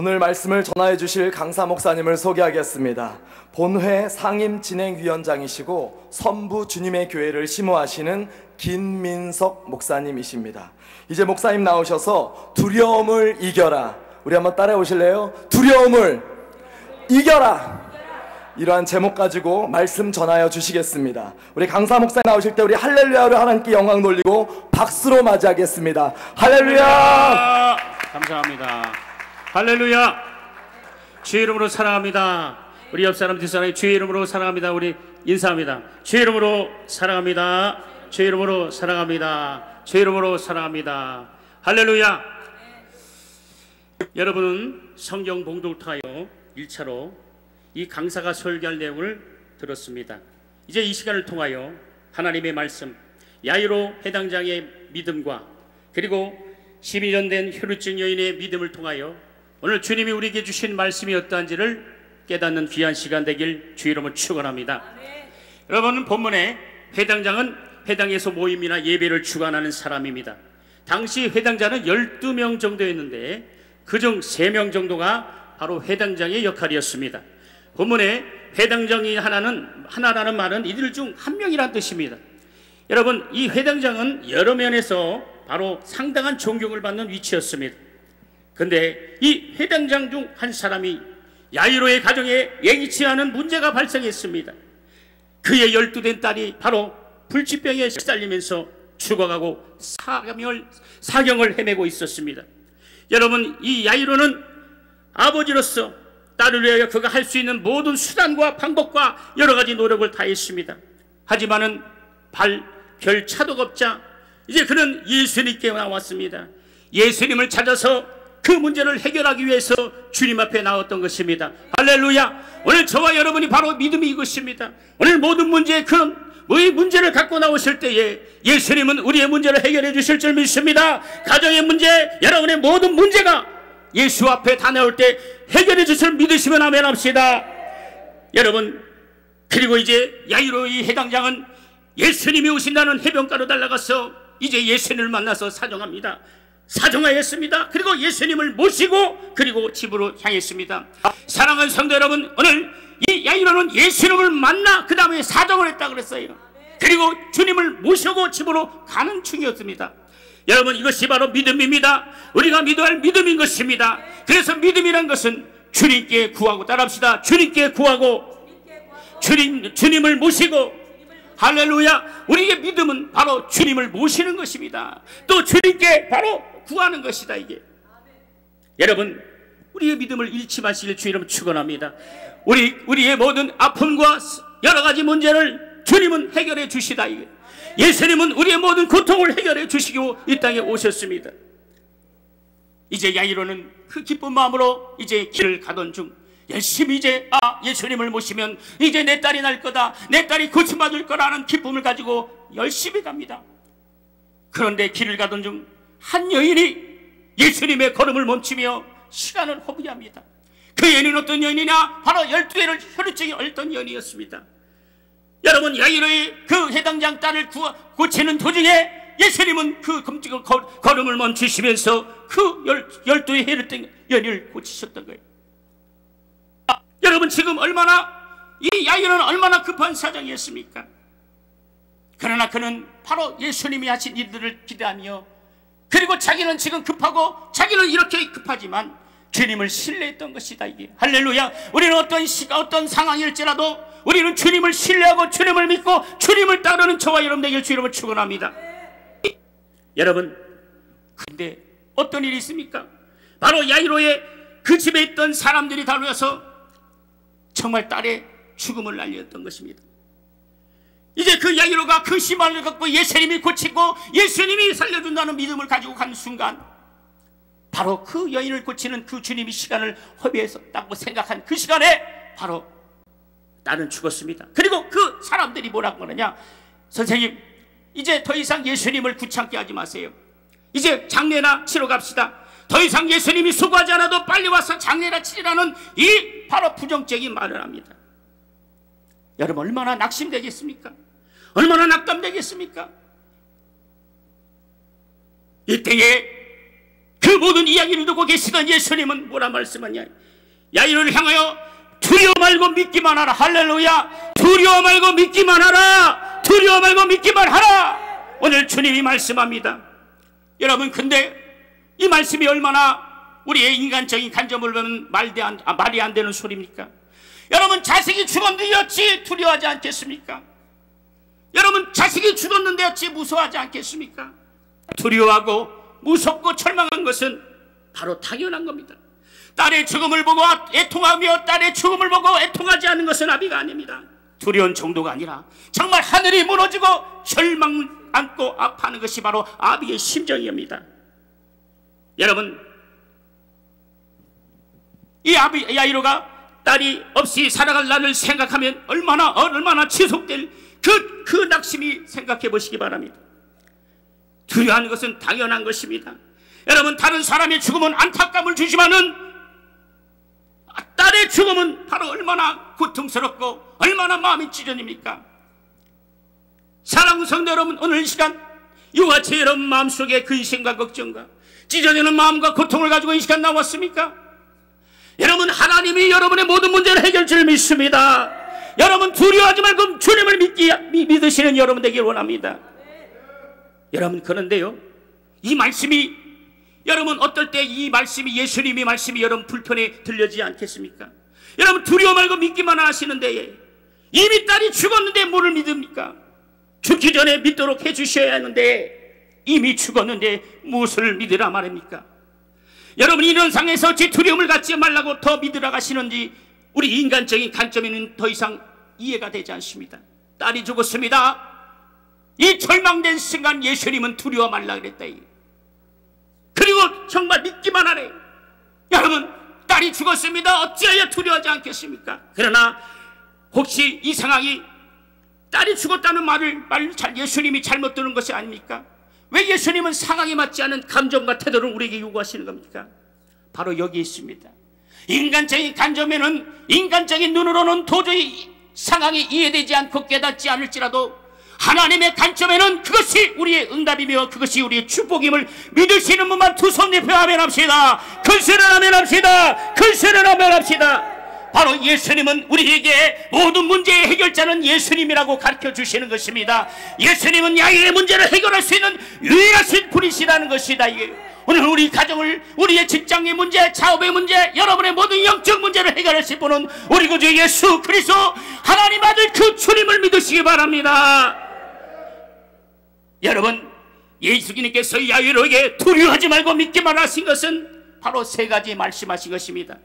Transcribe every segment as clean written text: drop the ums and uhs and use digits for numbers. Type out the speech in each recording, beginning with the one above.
오늘 말씀을 전하여 주실 강사 목사님을 소개하겠습니다. 본회 상임진행위원장이시고 선부 주님의 교회를 심호하시는 김민석 목사님이십니다. 이제 목사님 나오셔서 두려움을 이겨라, 우리 한번 따라해 오실래요? 두려움을 이겨라, 이러한 제목 가지고 말씀 전하여 주시겠습니다. 우리 강사 목사님 나오실 때 우리 할렐루야로 하나님께 영광 돌리고 박수로 맞이하겠습니다. 할렐루야! 감사합니다. 할렐루야! 주의 이름으로 사랑합니다. 우리 옆 사람 뒷사람이 주의 이름으로 사랑합니다. 우리 인사합니다. 주의 이름으로 사랑합니다. 주의 이름으로 사랑합니다. 주의 이름으로 사랑합니다. 할렐루야! 여러분은 성경 봉독을 통하여 1차로 이 강사가 설교할 내용을 들었습니다. 이제 이 시간을 통하여 하나님의 말씀, 야이로 회당장의 믿음과 그리고 12년 된 혈루증 여인의 믿음을 통하여 오늘 주님이 우리에게 주신 말씀이 어떠한지를 깨닫는 귀한 시간 되길 주 이름으로 축원합니다. 여러분, 본문에 회당장은 회당에서 모임이나 예배를 주관하는 사람입니다. 당시 회당자는 12명 정도였는데 그중 3명 정도가 바로 회당장의 역할이었습니다. 본문에 회당장이 하나라는 말은 이들 중 한 명이란 뜻입니다. 여러분, 이 회당장은 여러 면에서 바로 상당한 존경을 받는 위치였습니다. 근데 이 회당장 중 한 사람이 야이로의 가정에 예기치 않은 문제가 발생했습니다. 그의 12된 딸이 바로 불치병에 시달리면서 죽어가고 사경을 헤매고 있었습니다. 여러분, 이 야이로는 아버지로서 딸을 위하여 그가 할 수 있는 모든 수단과 방법과 여러 가지 노력을 다했습니다. 하지만은 별 차도가 없자 이제 그는 예수님께 나왔습니다. 예수님을 찾아서 그 문제를 해결하기 위해서 주님 앞에 나왔던 것입니다. 할렐루야! 오늘 저와 여러분이 바로 믿음이 이것입니다. 오늘 모든 문제에 이 문제를 갖고 나오실 때에 예수님은 우리의 문제를 해결해 주실 줄 믿습니다. 가정의 문제, 여러분의 모든 문제가 예수 앞에 다 나올 때 해결해 주실 믿으시면 아멘 합시다. 여러분, 그리고 이제 야이로의 회당장은 예수님이 오신다는 해변가로 달려가서 이제 예수님을 만나서 사정하였습니다. 그리고 예수님을 모시고 그리고 집으로 향했습니다. 사랑하는 성도 여러분, 오늘 이 야이로는 예수님을 만나 그 다음에 사정을 했다 그랬어요. 그리고 주님을 모시고 집으로 가는 중이었습니다. 여러분, 이것이 바로 믿음입니다. 우리가 믿어야 할 믿음인 것입니다. 그래서 믿음이란 것은 주님께 구하고, 따라합시다. 주님께 구하고 주님을 모시고, 할렐루야! 우리의 믿음은 바로 주님을 모시는 것입니다. 또 주님께 바로 구하는 것이다. 이게 여러분, 우리의 믿음을 잃지 마시길 주 이름 축원합니다. 우리의 모든 아픔과 여러 가지 문제를 주님은 해결해 주시다. 이게 예수님은 우리의 모든 고통을 해결해 주시고 이 땅에 오셨습니다. 이제 야이로는 그 기쁜 마음으로 이제 길을 가던 중 열심히 이제 예수님을 모시면 이제 내 딸이 날 거다, 내 딸이 고침받을 거라는 기쁨을 가지고 열심히 갑니다. 그런데 길을 가던 중 한 여인이 예수님의 걸음을 멈추며 시간을 허비합니다. 그 여인은 어떤 여인이냐? 바로 12개를 혈루증이 앓던 여인이었습니다. 여러분, 야이로의 그 회당장 딸을 고치는 도중에 예수님은 그 걸음을 멈추시면서 그 12의 혈루증 여인을 고치셨던 거예요. 여러분, 지금 이 야이로는 얼마나 급한 사정이었습니까? 그러나 그는 바로 예수님이 하신 일들을 기대하며, 그리고 자기는 지금 급하고 자기는 이렇게 급하지만 주님을 신뢰했던 것이다. 이게 할렐루야! 우리는 어떤 상황일지라도 우리는 주님을 신뢰하고 주님을 믿고 주님을 따르는 저와 여러분 되길 주 이름으로 축원합니다. 여러분, 근데 어떤 일이 있습니까? 바로 야이로의 그 집에 있던 사람들이 달려서 정말 딸의 죽음을 알렸던 것입니다. 이제 그 야이로가 그 희망을 갖고 예수님이 고치고 예수님이 살려준다는 믿음을 가지고 간 순간, 바로 그 여인을 고치는 그 주님이 시간을 허비했었다고 생각한 그 시간에 바로 나는 죽었습니다. 그리고 그 사람들이 뭐라고 하느냐? 선생님, 이제 더 이상 예수님을 귀찮게 하지 마세요. 이제 장례나 치러 갑시다. 더 이상 예수님이 수고하지 않아도 빨리 와서 장례나 치르라는 이 바로 부정적인 말을 합니다. 여러분, 얼마나 낙심되겠습니까? 얼마나 낙담되겠습니까? 이때에 그 모든 이야기를 듣고 계시던 예수님은 뭐라 말씀하냐? 야이로를 향하여 두려워 말고 믿기만 하라. 할렐루야. 두려워 말고 믿기만 하라. 두려워 말고 믿기만 하라. 오늘 주님이 말씀합니다. 여러분, 근데 이 말씀이 얼마나 우리의 인간적인 간접을 보면 말이 안 되는 소리입니까? 여러분, 자식이 죽었는데 어찌 두려워하지 않겠습니까? 여러분, 자식이 죽었는데 어찌 무서워하지 않겠습니까? 두려워하고 무섭고 절망한 것은 바로 당연한 겁니다. 딸의 죽음을 보고 애통하며 딸의 죽음을 보고 애통하지 않는 것은 아비가 아닙니다. 두려운 정도가 아니라 정말 하늘이 무너지고 절망을 안고 아파하는 것이 바로 아비의 심정입니다. 여러분, 이 아비 야이로가 딸이 없이 살아갈 날을 생각하면 얼마나 지속될 그 낙심이 생각해 보시기 바랍니다. 두려워하는 것은 당연한 것입니다. 여러분, 다른 사람의 죽음은 안타까움을 주지만은 딸의 죽음은 바로 얼마나 고통스럽고 얼마나 마음이 찢어집니까? 사랑하는 성도 여러분, 오늘 이 시간 이와 같이 여러분 마음속에 근심과 걱정과 찢어지는 마음과 고통을 가지고 이 시간 나왔습니까? 여러분, 하나님이 여러분의 모든 문제를 해결할 줄 믿습니다. 여러분, 두려워하지 말고 주님을 믿으시는 여러분 되길 원합니다. 여러분, 그런데요, 이 말씀이 여러분 어떨 때 이 말씀이 예수님의 말씀이 여러분 불편에 들려지지 않겠습니까? 여러분, 두려워 말고 믿기만 하시는데 이미 딸이 죽었는데 뭐를 믿습니까? 죽기 전에 믿도록 해주셔야 하는데 이미 죽었는데 무엇을 믿으라 말입니까? 여러분, 이런 상에서 제 두려움을 갖지 말라고 더 믿으라 가시는지 우리 인간적인 관점에는 더 이상 이해가 되지 않습니다. 딸이 죽었습니다. 이 절망된 순간 예수님은 두려워 말라 그랬다. 그리고 정말 믿기만 하래. 여러분, 딸이 죽었습니다. 어찌하여 두려워하지 않겠습니까? 그러나 혹시 이 상황이 딸이 죽었다는 말을 예수님이 잘못 들은 것이 아닙니까? 왜 예수님은 상황에 맞지 않은 감정과 태도를 우리에게 요구하시는 겁니까? 바로 여기 있습니다. 인간적인 관점에는, 인간적인 눈으로는 도저히 상황이 이해되지 않고 깨닫지 않을지라도 하나님의 관점에는 그것이 우리의 응답이며 그것이 우리의 축복임을 믿을 수 있는 분만 두 손 내펴 아멘 합시다. 큰소리를 아멘 합시다. 큰소리를 아멘 합시다. 바로 예수님은 우리에게 모든 문제의 해결자는 예수님이라고 가르쳐 주시는 것입니다. 예수님은 야이의 문제를 해결할 수 있는 유일하신 분이시라는 것이다. 오늘 우리 가정을, 우리의 직장의 문제, 사업의 문제, 여러분의 모든 영적 문제를 해결하실 분은 우리 구주 예수 그리스도 하나님 아들 그 주님을 믿으시기 바랍니다. 여러분, 예수님께서 야이로에게 두려워하지 말고 믿기만 하신 것은 바로 세 가지 말씀하신 것입니다.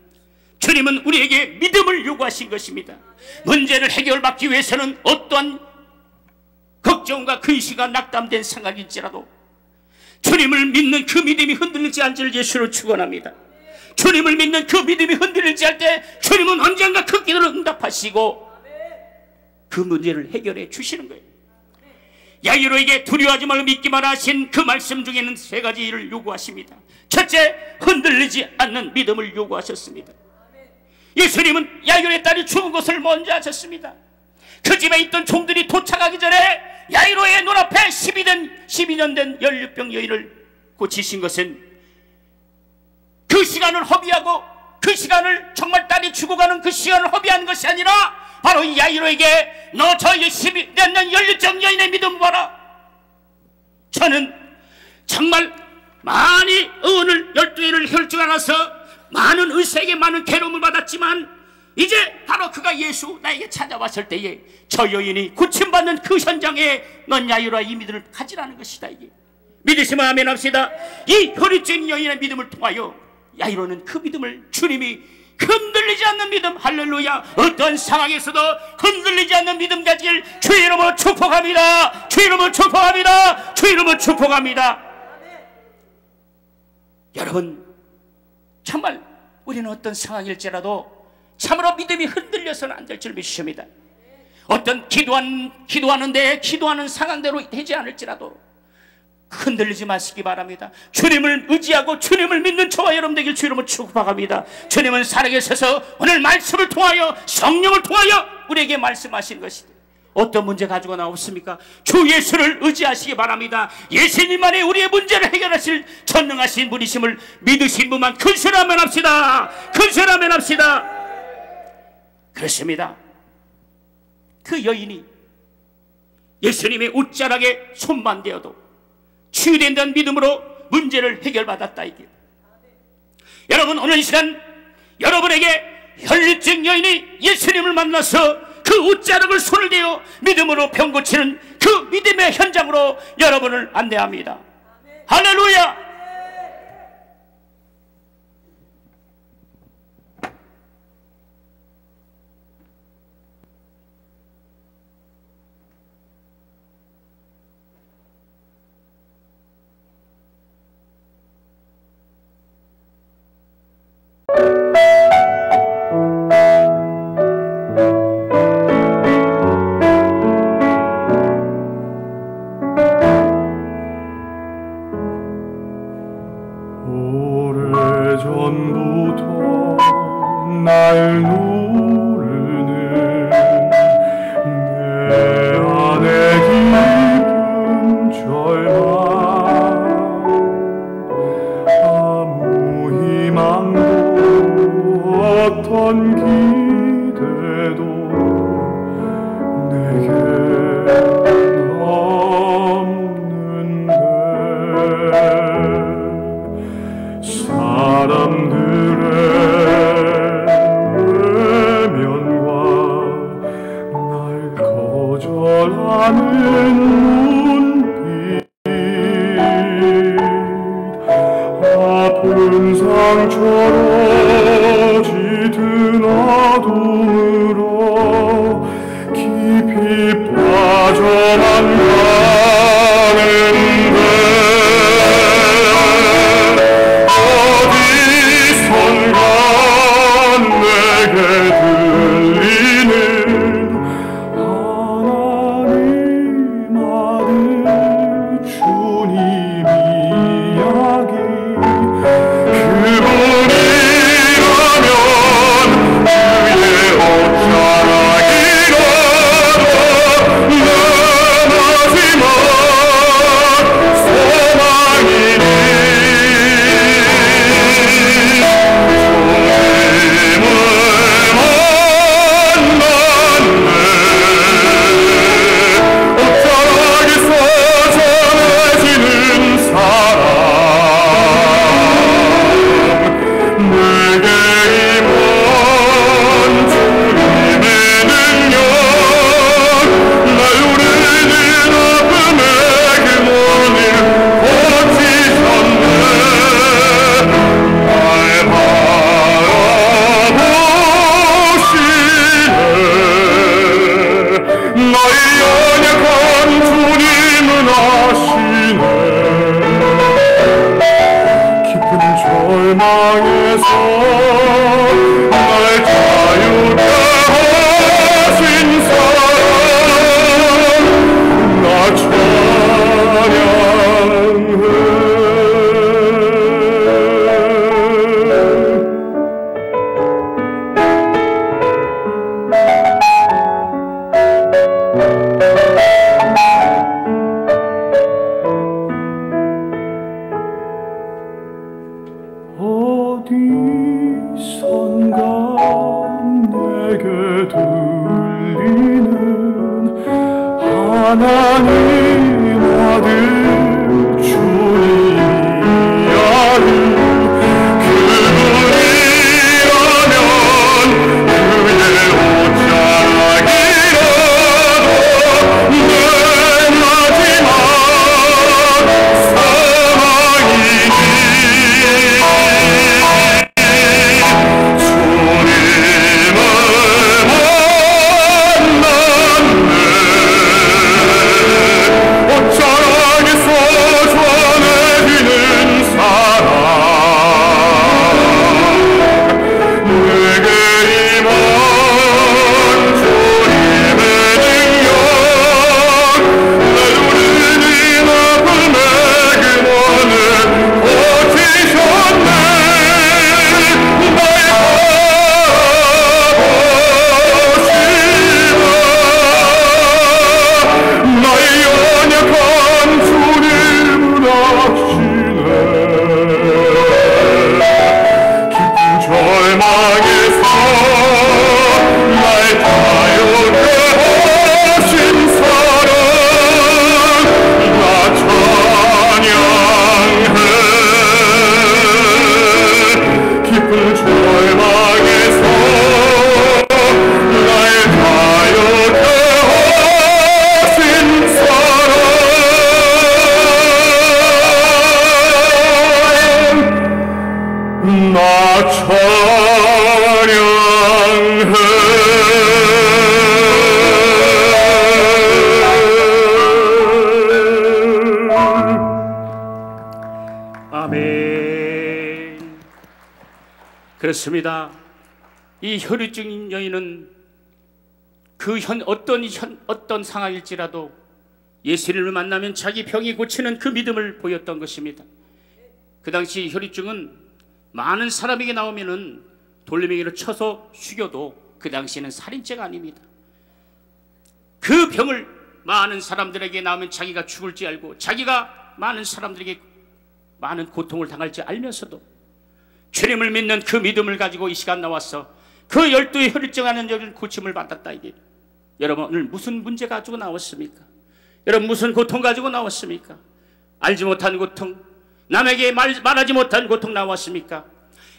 주님은 우리에게 믿음을 요구하신 것입니다. 문제를 해결받기 위해서는 어떠한 걱정과 근심과 낙담된 상황일지라도 주님을 믿는 그 믿음이 흔들리지 않을 예수를 축원합니다. 주님을 믿는 그 믿음이 흔들리지 할 때 주님은 언젠가 그 기도를 응답하시고 그 문제를 해결해 주시는 거예요. 야이로에게 두려워하지 말고 믿기만 하신 그 말씀 중에는 세 가지를 요구하십니다. 첫째, 흔들리지 않는 믿음을 요구하셨습니다. 예수님은 야이로의 딸이 죽은 것을 먼저 하셨습니다. 그 집에 있던 종들이 도착하기 전에 야이로의 눈앞에 12년 된 연류병 여인을 고치신 것은 그 시간을 허비하고 그 시간을 정말 딸이 죽어가는 그 시간을 허비한 것이 아니라 바로 이 야이로에게 너 저 12년 연류병 여인의 믿음 봐라. 저는 정말 많이 오늘 12일을 혈주가 나서 많은 의사에게 많은 괴로움을 받았지만 이제 바로 그가 예수 나에게 찾아왔을 때에 저 여인이 고침받는 그 현장에 넌 야이로와 이 믿음을 가지라는 것이다. 이게 믿으시면 아멘 합시다. 이 혈루증 여인의 믿음을 통하여 야이로는 그 믿음을 주님이 흔들리지 않는 믿음, 할렐루야, 어떤 상황에서도 흔들리지 않는 믿음 가지길 주 이름으로 축복합니다. 주 이름으로 축복합니다. 주 이름으로 축복합니다. 여러분, 정말 우리는 어떤 상황일지라도 참으로 믿음이 흔들려서는 안 될 줄 믿습니다. 어떤 기도하는데 기도하는 상황대로 되지 않을지라도 흔들리지 마시기 바랍니다. 주님을 의지하고 주님을 믿는 저와 여러분 되길 주 이름으로 축복합니다. 주님은 살아계셔서 오늘 말씀을 통하여 성령을 통하여 우리에게 말씀하신 것이다. 어떤 문제 가지고 나오십니까? 주 예수를 의지하시기 바랍니다. 예수님만이 우리의 문제를 해결하실 전능하신 분이심을 믿으신 분만 큰 소리하면 합시다. 큰 소리하면 합시다. 그렇습니다. 그 여인이 예수님의 옷자락에 손만 대어도 치유된다는 믿음으로 문제를 해결받았다. 이게 여러분, 오늘 이 시간 여러분에게 혈류증 여인이 예수님을 만나서 그 옷자락을 손을 대어 믿음으로 병 고치는 그 믿음의 현장으로 여러분을 안내합니다. 할렐루야! 오래전부터 날 누르는 내 안에 깊은 절망, 아무 희망도 어떤 기대도 내겐 없는데 사람들의 외면과 날 거절하는 눈빛, 아픈 상처로 짙은 어둠으로 깊이 빠져만 가는데 어디선가 내게 들리는 하나님 아들 주님 이야기, 그분이라면 그의 옷자락이라도 내 마지막 소망이니 옷자락에서 전해지는 사랑, 내게 임한 주님의 능력, 날 우리는 아픔의 그 문을 고치셨네. 날 바라보시네. 나의 연약한 주님은 아시네. 깊은 절망에서 날 자유케 하신 사랑, 나 찬양해. 어디선가 내게 들리는 하나님 아들 주님 이야기, 그분이라면 그의 옷자락이라도 내 마지막 소망이니 주님을 만났네. 옷자락에서 그렇습니다. 이 혈루증 여인은 어떤 상황일지라도 예수님을 만나면 자기 병이 고치는 그 믿음을 보였던 것입니다. 그 당시 혈루증은 많은 사람에게 나오면은 돌리매기로 쳐서 죽여도 그 당시에는 살인죄가 아닙니다. 그 병을 많은 사람들에게 나오면 자기가 죽을 줄 알고 자기가 많은 사람들에게 많은 고통을 당할 줄 알면서도 주님을 믿는 그 믿음을 가지고 이 시간 나와서 그 12의 혈루증하는 여인 고침을 받았다. 이게 여러분 오늘 무슨 문제 가지고 나왔습니까? 여러분 무슨 고통 가지고 나왔습니까? 알지 못한 고통, 남에게 말하지 못한 고통 나왔습니까?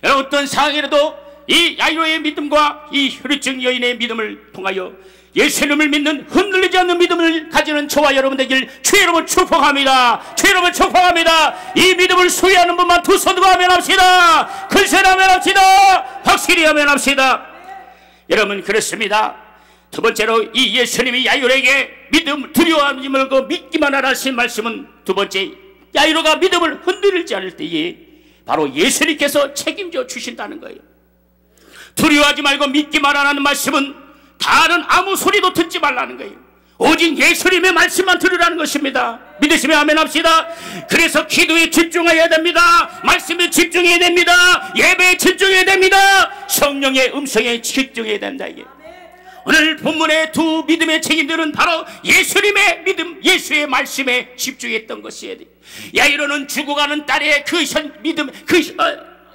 여러분 어떤 상황이라도 이 야이로의 믿음과 이 혈루증 여인의 믿음을 통하여 예수님을 믿는 흔들리지 않는 믿음을 가지는 저와 여러분 되길 주 여러분 축복합니다. 주 여러분 축복합니다. 이 믿음을 소유하는 분만 두 손 들고 아멘합시다. 글쎄 아멘합시다. 확실히 아멘합시다. 여러분 그렇습니다. 두 번째로 이 예수님이 야이로에게 믿음 두려워하지 말고 믿기만 하라 하신 말씀은 두 번째, 야이로가 믿음을 흔들지 않을 때에 바로 예수님께서 책임져 주신다는 거예요. 두려워하지 말고 믿기만 하라는 말씀은 다른 아무 소리도 듣지 말라는 거예요. 오직 예수님의 말씀만 들으라는 것입니다. 믿으시면 아멘 합시다. 그래서 기도에 집중해야 됩니다. 말씀에 집중해야 됩니다. 예배에 집중해야 됩니다. 성령의 음성에 집중해야 된다. 이게 오늘 본문의 두 믿음의 책임들은 바로 예수님의 믿음, 예수의 말씀에 집중했던 것이에요. 야이로는 죽어가는 딸의 그 믿음,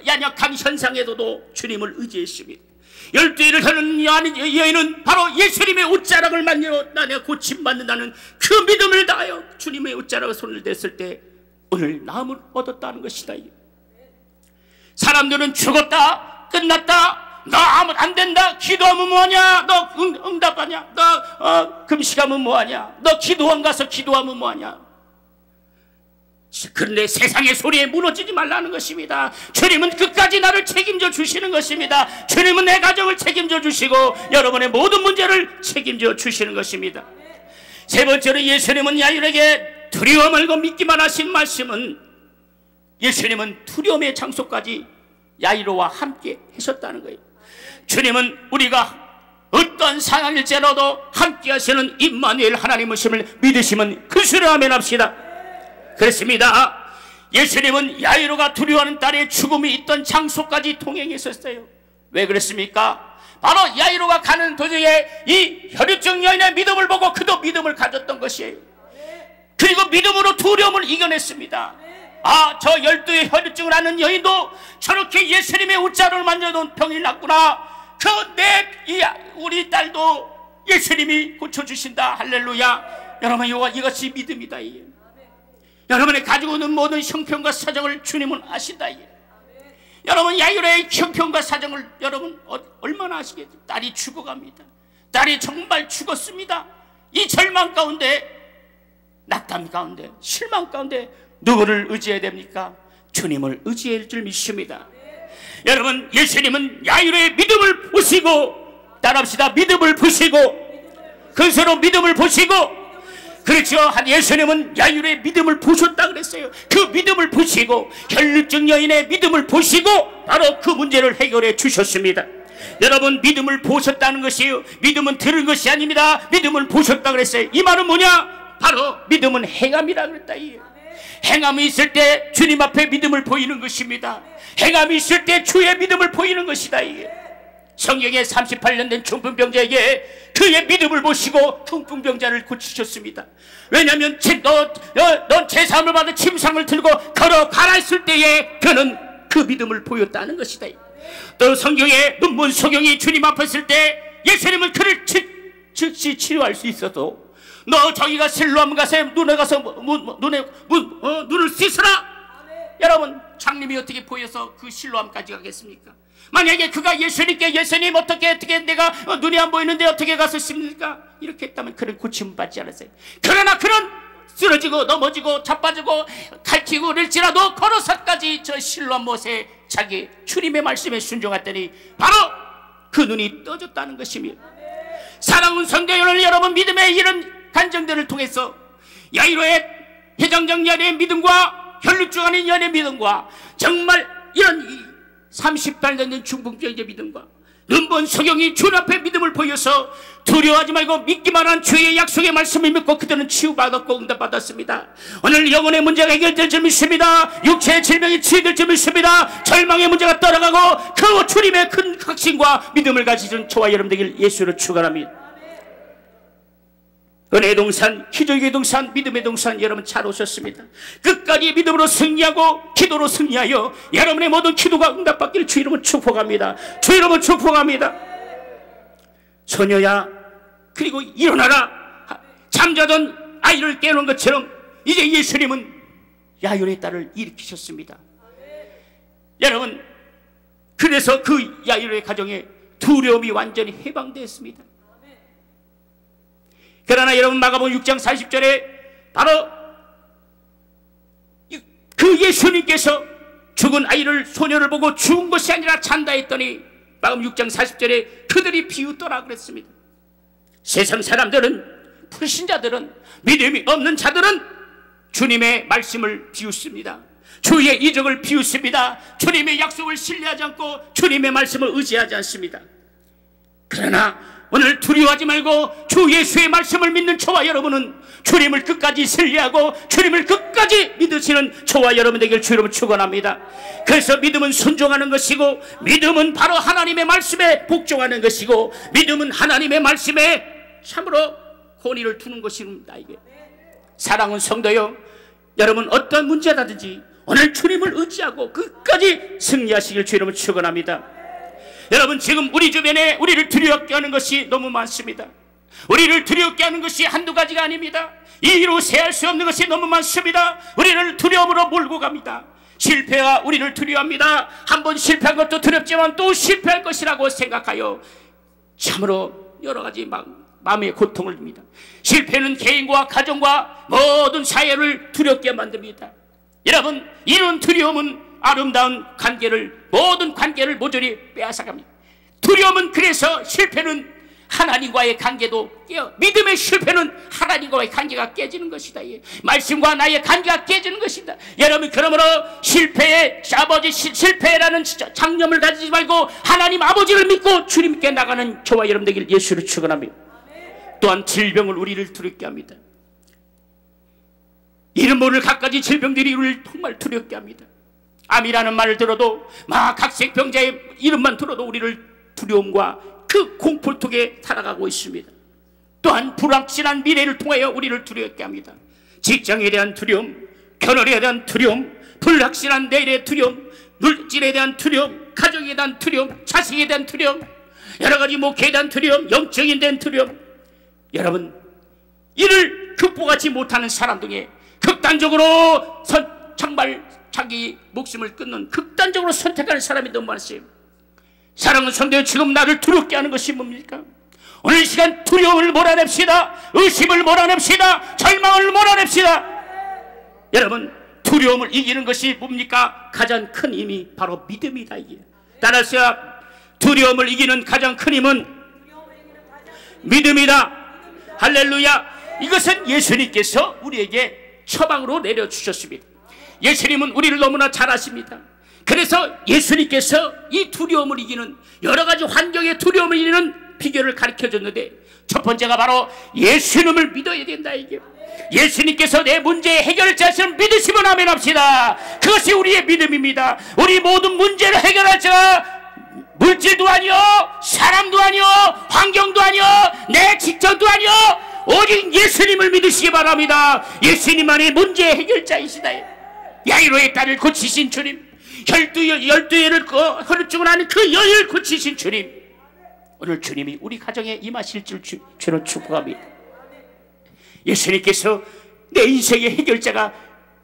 야약한 현상에도 주님을 의지했습니다. 12일을 하는 여인은 바로 예수님의 옷자락을 만져 나내 고침받는다는 그 믿음을 다하여 주님의 옷자락에 손을 댔을 때 오늘 나음을 얻었다는 것이다. 사람들은 죽었다, 끝났다, 너 아무 안 된다, 기도하면 뭐하냐, 너 응답하냐, 너 금식하면 뭐하냐, 너 기도원 가서 기도하면 뭐하냐. 그런데 세상의 소리에 무너지지 말라는 것입니다. 주님은 끝까지 나를 책임져 주시는 것입니다. 주님은 내 가정을 책임져 주시고 여러분의 모든 문제를 책임져 주시는 것입니다. 세 번째로 예수님은 야이로에게 두려워 말고 믿기만 하신 말씀은 예수님은 두려움의 장소까지 야이로와 함께 하셨다는 거예요. 주님은 우리가 어떤 상황일지라도 함께 하시는 임마누엘 하나님이심을 믿으시면 그 수를 아멘합시다. 그렇습니다. 예수님은 야이로가 두려워하는 딸의 죽음이 있던 장소까지 동행했었어요. 왜 그랬습니까? 바로 야이로가 가는 도중에 이 혈루증 여인의 믿음을 보고 그도 믿음을 가졌던 것이에요. 그리고 믿음으로 두려움을 이겨냈습니다. 저 12의 혈루증을 하는 여인도 저렇게 예수님의 옷자락을 만져도 병이 났구나. 우리 딸도 예수님이 고쳐주신다. 할렐루야. 여러분 이것이 믿음이다. 여러분이 가지고 있는 모든 형편과 사정을 주님은 아신다. 여러분 야이로의 형편과 사정을 여러분 얼마나 아시겠죠? 딸이 죽어갑니다. 딸이 정말 죽었습니다. 이 절망 가운데, 낙담 가운데, 실망 가운데 누구를 의지해야 됩니까? 주님을 의지할 줄 믿습니다. 여러분 예수님은 야이로의 믿음을 보시고, 따라합시다. 믿음을 보시고, 그것으로 믿음을 보시고, 그렇죠. 예수님은 야이로의 믿음을 보셨다 그랬어요. 그 믿음을 보시고 혈루증 여인의 믿음을 보시고 바로 그 문제를 해결해 주셨습니다. 여러분 믿음을 보셨다는 것이에요. 믿음은 들은 것이 아닙니다. 믿음을 보셨다 그랬어요. 이 말은 뭐냐? 바로 믿음은 행함이라 그랬다. 행함이 있을 때 주님 앞에 믿음을 보이는 것입니다. 행함이 있을 때 주의 믿음을 보이는 것이다. 성경에 38년 된 중풍병자에게 그의 믿음을 보시고 중풍병자를 고치셨습니다. 왜냐하면 넌 제3을 받은 침상을 들고 걸어가라 했을 때에 그는 그 믿음을 보였다는 것이다. 또 성경에 눈먼 소경이 주님 앞에 있을 때 예수님은 그를 즉시 치료할 수 있어도 너 저기가 실로암 가서 눈에 가서 눈을 씻으라. 여러분 장님이 어떻게 보여서 그 실로암까지 가겠습니까? 만약에 그가 예수님 어떻게 내가 눈이 안 보이는데 어떻게 가서 씹니까? 이렇게 했다면 그는 고침을 받지 않았어요. 그러나 그는 쓰러지고 넘어지고 자빠지고 갈치고 그럴지라도 걸어서까지 저 실로암 못에 자기 주님의 말씀에 순종했더니 바로 그 눈이 떠졌다는 것입니다. 사랑하는 성도여러분, 여러분 믿음의 이런 간증들을 통해서 야이로의 해장장 여인의 믿음과 혈루증 하는 여인의 믿음과 정말 이런 30달 된 중풍병의 믿음과 눈먼 소경이 주 앞에 믿음을 보여서 두려워하지 말고 믿기만 한 주의 약속의 말씀을 믿고 그들은 치유받았고 응답받았습니다. 오늘 영혼의 문제가 해결될 줄 믿습니다. 육체의 질병이 치유될 줄 믿습니다. 절망의 문제가 떠나가고 그 주님의 큰 확신과 믿음을 가지신 저와 여러분 되길 예수로 축원합니다. 은혜의 동산, 기적의 동산, 믿음의 동산 여러분 잘 오셨습니다. 끝까지 믿음으로 승리하고 기도로 승리하여 여러분의 모든 기도가 응답받기를 주 이름으로 축복합니다. 주 이름으로 축복합니다. 소녀야 그리고 일어나라. 잠자던 아이를 깨우는 것처럼 이제 예수님은 야իր의 딸을 일으키셨습니다. 여러분 그래서 그 야일의 가정에 두려움이 완전히 해방되었습니다. 그러나 여러분 마가복음 6장 40절에 바로 그 예수님께서 죽은 아이를 소녀를 보고 죽은 것이 아니라 잔다 했더니 마가복음 6장 40절에 그들이 비웃더라 그랬습니다. 세상 사람들은 불신자들은 믿음이 없는 자들은 주님의 말씀을 비웃습니다. 주의 이적을 비웃습니다. 주님의 약속을 신뢰하지 않고 주님의 말씀을 의지하지 않습니다. 그러나 오늘 두려워하지 말고 주 예수의 말씀을 믿는 저와 여러분은 주님을 끝까지 신뢰하고 주님을 끝까지 믿으시는 저와 여러분 되길 주 이름으로 축원합니다. 그래서 믿음은 순종하는 것이고 믿음은 바로 하나님의 말씀에 복종하는 것이고 믿음은 하나님의 말씀에 참으로 권위를 두는 것입니다. 이게 사랑하는 성도요, 여러분 어떤 문제라든지 오늘 주님을 의지하고 끝까지 승리하시길 주 이름으로 축원합니다. 여러분 지금 우리 주변에 우리를 두렵게 하는 것이 너무 많습니다. 우리를 두렵게 하는 것이 한두 가지가 아닙니다. 이로 세할 수 없는 것이 너무 많습니다. 우리를 두려움으로 몰고 갑니다. 실패가 우리를 두려워합니다. 한번 실패한 것도 두렵지만 또 실패할 것이라고 생각하여 참으로 여러 가지 마음의 고통을 줍니다. 실패는 개인과 가정과 모든 사회를 두렵게 만듭니다. 여러분 이런 두려움은 아름다운 관계를 모든 관계를 모조리 빼앗아갑니다. 두려움은 그래서 실패는 하나님과의 관계도 깨어 믿음의 실패는 하나님과의 관계가 깨지는 것이다. 말씀과 나의 관계가 깨지는 것이다. 여러분 그러므로 실패의 아버지 실패라는 장념을 가지지 말고 하나님 아버지를 믿고 주님께 나가는 저와 여러분 되길 예수를 축원합니다. 또한 질병을 우리를 두렵게 합니다. 이름 모를 갖가지 질병들이 우리를 정말 두렵게 합니다. 암이라는 말을 들어도 각색병자의 이름만 들어도 우리를 두려움과 그 공포 속에 살아가고 있습니다. 또한 불확실한 미래를 통하여 우리를 두렵게 합니다. 직장에 대한 두려움, 결혼에 대한 두려움, 불확실한 내일의 두려움, 물질에 대한 두려움, 가족에 대한 두려움, 자식에 대한 두려움, 여러 가지 목회에 대한 두려움, 영적인 대한 두려움. 여러분 이를 극복하지 못하는 사람 중에 극단적으로 정말 자기 목숨을 끊는 극단적으로 선택하는 사람이 너무 많았어요. 사랑하는 성도여, 지금 나를 두렵게 하는 것이 뭡니까? 오늘 이 시간 두려움을 몰아냅시다. 의심을 몰아냅시다. 절망을 몰아냅시다. 여러분 두려움을 이기는 것이 뭡니까? 가장 큰 힘이 바로 믿음이다. 이게 따라서 두려움을 이기는 가장 큰 힘은 믿음이다. 할렐루야. 이것은 예수님께서 우리에게 처방으로 내려주셨습니다. 예수님은 우리를 너무나 잘 아십니다. 그래서 예수님께서 이 두려움을 이기는 여러 가지 환경의 두려움을 이기는 비결을 가르쳐줬는데 첫 번째가 바로 예수님을 믿어야 된다. 이게 예수님께서 내 문제의 해결자를 믿으시면 아멘 합시다. 그것이 우리의 믿음입니다. 우리 모든 문제를 해결할 자가 물질도 아니요, 사람도 아니요, 환경도 아니요, 내 직장도 아니요, 오직 예수님을 믿으시기 바랍니다. 예수님만이 문제의 해결자이시다. 야이로의 딸을 고치신 주님, 열두해를 허루증을 하는 그 여인을 고치신 주님, 오늘 주님이 우리 가정에 임하실 줄 주는 축복합니다. 예수님께서 내 인생의 해결자가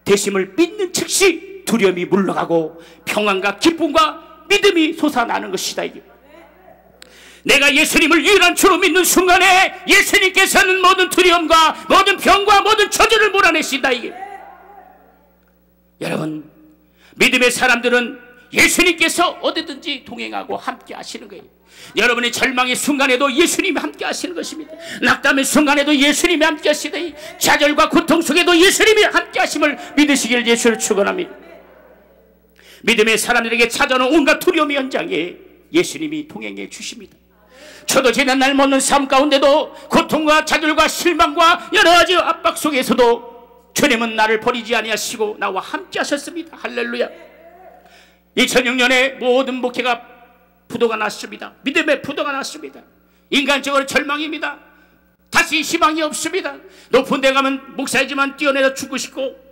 되심을 믿는 즉시 두려움이 물러가고 평안과 기쁨과 믿음이 솟아나는 것이다. 이게 내가 예수님을 유일한 주로 믿는 순간에 예수님께서는 모든 두려움과 모든 병과 모든 저주를 몰아내신다. 이게 여러분 믿음의 사람들은 예수님께서 어디든지 동행하고 함께 하시는 거예요. 여러분의 절망의 순간에도 예수님이 함께 하시는 것입니다. 낙담의 순간에도 예수님이 함께 하시다. 좌절과 고통 속에도 예수님이 함께 하심을 믿으시길 예수를 축원합니다. 믿음의 사람들에게 찾아오는 온갖 두려움의 현장에 예수님이 동행해 주십니다. 저도 지난날 먹는 삶 가운데도 고통과 좌절과 실망과 여러 가지 압박 속에서도 주님은 나를 버리지 아니하시고 나와 함께 하셨습니다. 할렐루야. 2006년에 모든 목회가 부도가 났습니다. 믿음의 부도가 났습니다. 인간적으로 절망입니다. 다시 희망이 없습니다. 높은 데 가면 목사이지만 뛰어내려 죽고 싶고,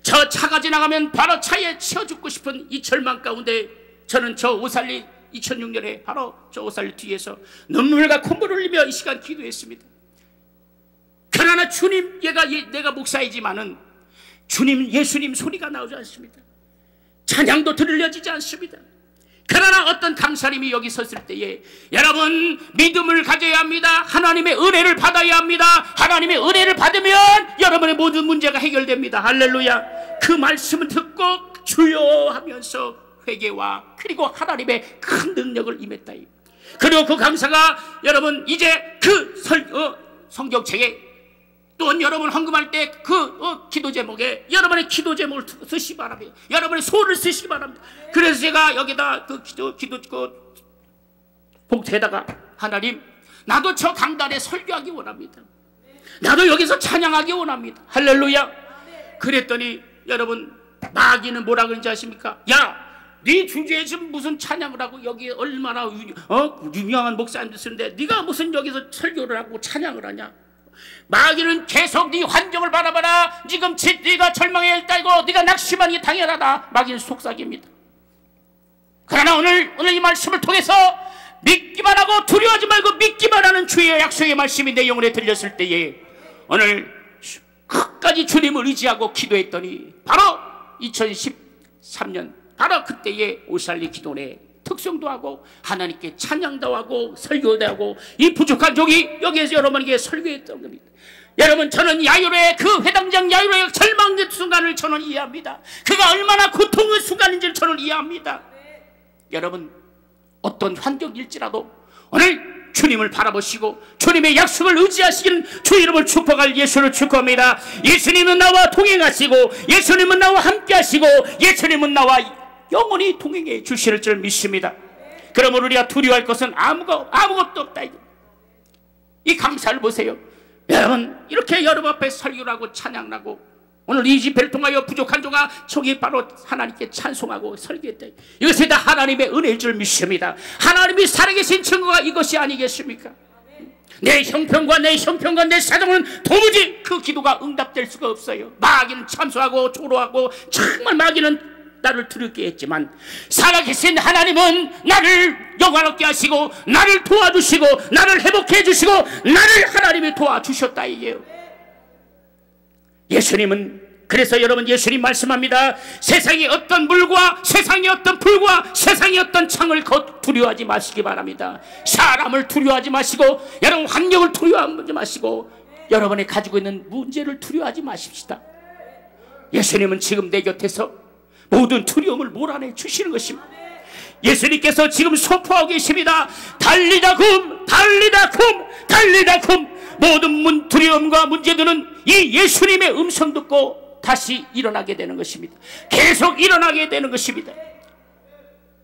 저 차가 지나가면 바로 차에 치여 죽고 싶은 이 절망 가운데 저는 저 오살리 2006년에 바로 저 오살리 뒤에서 눈물과 콧물을 흘리며 이 시간 기도했습니다. 그러나 주님, 내가 목사이지만은 주님, 예수님 소리가 나오지 않습니다. 찬양도 들려지지 않습니다. 그러나 어떤 강사님이 여기 섰을 때에 여러분 믿음을 가져야 합니다. 하나님의 은혜를 받아야 합니다. 하나님의 은혜를 받으면 여러분의 모든 문제가 해결됩니다. 할렐루야. 그 말씀을 듣고 주여 하면서 회개와 그리고 하나님의 큰 능력을 임했다. 그리고 그 강사가 여러분 이제 그 성경책에 또한 여러분 헌금할 때 그 기도 제목에 여러분의 기도 제목을 쓰시기 바랍니다. 여러분의 소를 쓰시기 바랍니다. 그래서 제가 여기다 그 기도 봉투에다가 하나님, 나도 저 강단에 설교하기 원합니다. 나도 여기서 찬양하기 원합니다. 할렐루야. 그랬더니 여러분 마귀는 뭐라 그런지 아십니까? 야, 네 주제에 지금 무슨 찬양을 하고 여기 얼마나 유명한 목사님들 쓰는데 네가 무슨 여기서 설교를 하고 찬양을 하냐? 마귀는 계속 네 환경을 바라봐라. 지금 네가 절망에 일다이고 네가 낙심하는 게 당연하다. 마귀는 속삭입니다. 그러나 오늘 이 말씀을 통해서 믿기만 하고 두려워하지 말고 믿기만 하는 주의 약속의 말씀이 내 영혼에 들렸을 때에 오늘 끝까지 주님을 의지하고 기도했더니 바로 2013년 바로 그때에 오살리 기도원에 특성도 하고 하나님께 찬양도 하고 설교도 하고 이 부족한 종이 여기에서 여러분에게 설교했던 겁니다. 여러분, 저는 야유로의 그 회당장 야유로의 절망의 순간을 저는 이해합니다. 그가 얼마나 고통의 순간인지를 저는 이해합니다. 여러분, 어떤 환경일지라도 오늘 주님을 바라보시고 주님의 약속을 의지하시기는 주 이름을 축복할 예수를 축복합니다. 예수님은 나와 동행하시고 예수님은 나와 함께 하시고 예수님은 나와 영원히 동행해 주실 줄 믿습니다. 그러므로 우리가 두려워할 것은 아무것도 없다. 이 강사를 보세요. 여러분, 이렇게 여러분 앞에 설교를 하고 찬양을 하고 오늘 이 집회를 통하여 부족한 자가 저기 바로 하나님께 찬송하고 설교했다. 이것이 다 하나님의 은혜일 줄 믿습니다. 하나님이 살아계신 증거가 이것이 아니겠습니까? 내 형편과 내 사정은 도무지 그 기도가 응답될 수가 없어요. 마귀는 참소하고 조로하고 정말 마귀는 나를 두렵게 했지만 살아계신 하나님은 나를 영화롭게 하시고 나를 도와주시고 나를 회복해 주시고 나를 하나님이 도와주셨다 이게요. 예수님은 그래서 여러분 예수님 말씀합니다. 세상의 어떤 물과 세상의 어떤 불과 세상의 어떤 창을 두려워하지 마시기 바랍니다. 사람을 두려워하지 마시고 여러분 환경을 두려워하지 마시고 여러분이 가지고 있는 문제를 두려워하지 마십시다. 예수님은 지금 내 곁에서 모든 두려움을 몰아내 주시는 것입니다. 예수님께서 지금 선포하고 계십니다. 달리다 굼 달리다 굼 달리다 굼. 모든 두려움과 문제들은 이 예수님의 음성 듣고 다시 일어나게 되는 것입니다. 계속 일어나게 되는 것입니다.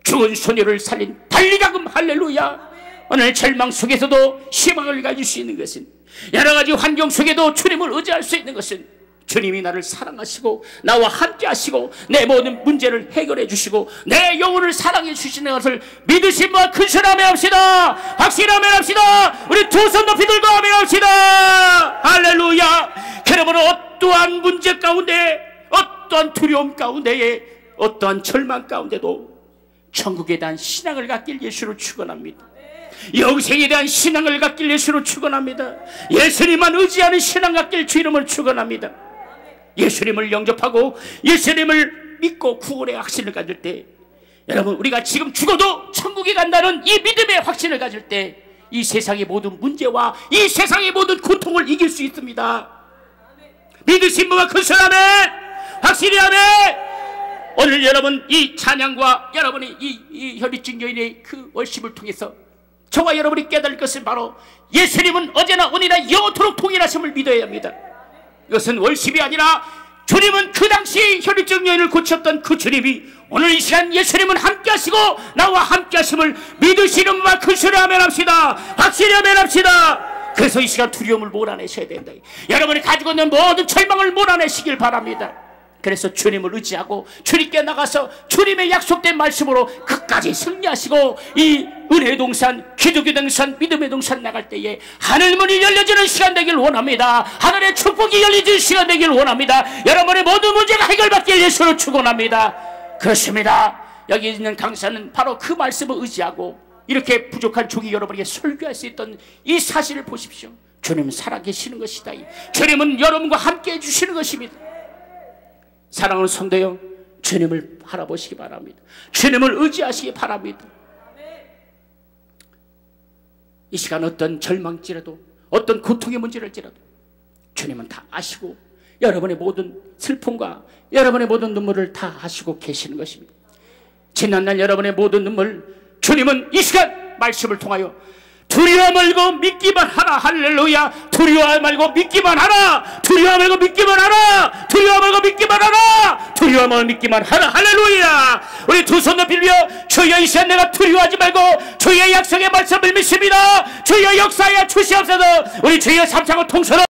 죽은 소녀를 살린 달리다 굼. 할렐루야. 오늘 절망 속에서도 희망을 가질 수 있는 것은 여러 가지 환경 속에도 주님을 의지할 수 있는 것은 주님이 나를 사랑하시고 나와 함께 하시고 내 모든 문제를 해결해 주시고 내 영혼을 사랑해 주시는 것을 믿으신 분 큰 소리 아멘 합시다. 확실하면 합시다. 우리 두 손 높이 들고 아멘 합시다. 할렐루야. 그러므로 어떠한 문제 가운데 어떠한 두려움 가운데에 어떠한 절망 가운데도 천국에 대한 신앙을 갖길 예수를 축원합니다. 영생에 대한 신앙을 갖길 예수를 축원합니다. 예수님만 의지하는 신앙 갖길 주 이름을 축원합니다. 예수님을 영접하고 예수님을 믿고 구원의 확신을 가질 때 여러분 우리가 지금 죽어도 천국에 간다는 이 믿음의 확신을 가질 때 이 세상의 모든 문제와 이 세상의 모든 고통을 이길 수 있습니다. 믿으신 분은 큰 소리 아멘. 확실히 아멘. 오늘 여러분 이 찬양과 여러분의 이 혈기증 여인의 그 월십을 통해서 저와 여러분이 깨달을 것은 바로 예수님은 어제나 오늘이나 영원토록 동일하심을 믿어야 합니다. 이것은 월십이 아니라 주님은 그 당시 혈육적 여인을 고쳤던 그 주님이 오늘 이 시간 예수님은 함께 하시고 나와 함께 하심을 믿으시는 분만 큰 소리로 아멘합시다. 확실히 아멘합시다. 그래서 이 시간 두려움을 몰아내셔야 된다. 여러분이 가지고 있는 모든 절망을 몰아내시길 바랍니다. 그래서 주님을 의지하고 주님께 나가서 주님의 약속된 말씀으로 끝까지 승리하시고 이 은혜의 동산, 기독의 동산, 믿음의 동산 나갈 때에 하늘문이 열려지는 시간 되길 원합니다. 하늘의 축복이 열리는 시간 되길 원합니다. 여러분의 모든 문제가 해결받길 예수로 축원합니다. 그렇습니다. 여기 있는 강사는 바로 그 말씀을 의지하고 이렇게 부족한 종이 여러분에게 설교할 수 있던 이 사실을 보십시오. 주님은 살아계시는 것이다. 주님은 여러분과 함께 해주시는 것입니다. 사랑하는 성도여, 주님을 바라보시기 바랍니다. 주님을 의지하시기 바랍니다. 이 시간 어떤 절망일지라도 어떤 고통의 문제일지라도 주님은 다 아시고 여러분의 모든 슬픔과 여러분의 모든 눈물을 다 아시고 계시는 것입니다. 지난날 여러분의 모든 눈물 주님은 이 시간 말씀을 통하여 두려워 말고 믿기만 하라. 할렐루야. 두려워 말고 믿기만 하라. 두려워 말고 믿기만 하라. 두려워 말고 믿기만 하라. 두려워 말고 믿기만 하라. 할렐루야. 우리 두 손 높이 들며 주여 이 시간 내가 두려워하지 말고 주의 약속의 말씀을 믿습니다. 주여 역사에 주시옵소서. 우리 주여 삼창을 통솔어